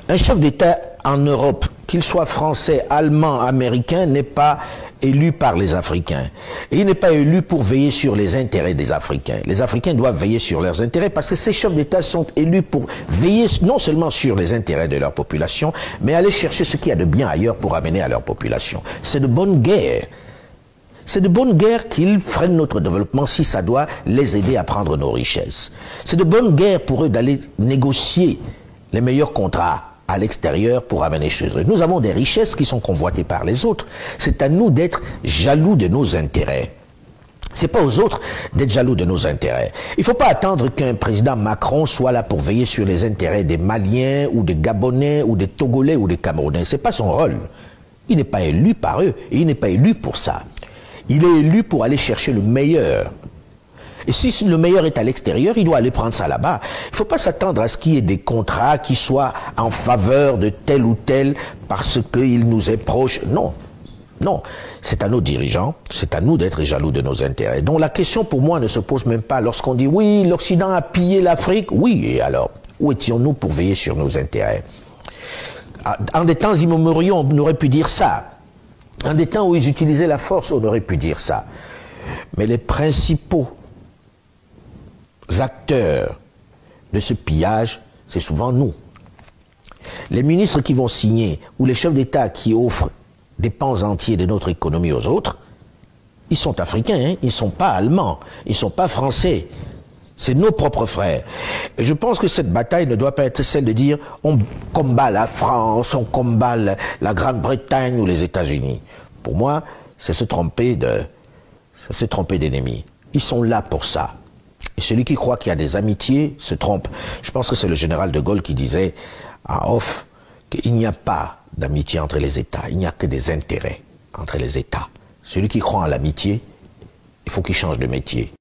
Un chef d'État en Europe, qu'il soit français, allemand, américain, n'est pas élu par les Africains. Et il n'est pas élu pour veiller sur les intérêts des Africains. Les Africains doivent veiller sur leurs intérêts parce que ces chefs d'État sont élus pour veiller non seulement sur les intérêts de leur population, mais aller chercher ce qu'il y a de bien ailleurs pour amener à leur population. C'est de bonne guerre. C'est de bonne guerre qu'ils freinent notre développement si ça doit les aider à prendre nos richesses. C'est de bonne guerre pour eux d'aller négocier les meilleurs contrats à l'extérieur pour amener chez eux. Nous avons des richesses qui sont convoitées par les autres. C'est à nous d'être jaloux de nos intérêts. C'est pas aux autres d'être jaloux de nos intérêts. Il ne faut pas attendre qu'un président Macron soit là pour veiller sur les intérêts des Maliens ou des Gabonais ou des Togolais ou des Camerounais. C'est pas son rôle. Il n'est pas élu par eux et il n'est pas élu pour ça. Il est élu pour aller chercher le meilleur. Et si le meilleur est à l'extérieur, il doit aller prendre ça là-bas. Il ne faut pas s'attendre à ce qu'il y ait des contrats qui soient en faveur de tel ou tel parce qu'il nous est proche. Non. Non. C'est à nos dirigeants, c'est à nous d'être jaloux de nos intérêts. Donc la question pour moi ne se pose même pas lorsqu'on dit oui, l'Occident a pillé l'Afrique. Oui, et alors, où étions-nous pour veiller sur nos intérêts? En des temps immémoriaux, on aurait pu dire ça. En des temps où ils utilisaient la force, on aurait pu dire ça. Mais les principaux acteurs de ce pillage, c'est souvent nous. Les ministres qui vont signer, ou les chefs d'État qui offrent des pans entiers de notre économie aux autres, ils sont africains, hein? Ils ne sont pas allemands, ils ne sont pas français. C'est nos propres frères. Et je pense que cette bataille ne doit pas être celle de dire on combat la France, on combat la Grande-Bretagne ou les États-Unis. Pour moi, c'est se tromper d'ennemis. Ils sont là pour ça. Et celui qui croit qu'il y a des amitiés se trompe. Je pense que c'est le général de Gaulle qui disait en off qu'il n'y a pas d'amitié entre les États, il n'y a que des intérêts entre les États. Celui qui croit en l'amitié, il faut qu'il change de métier.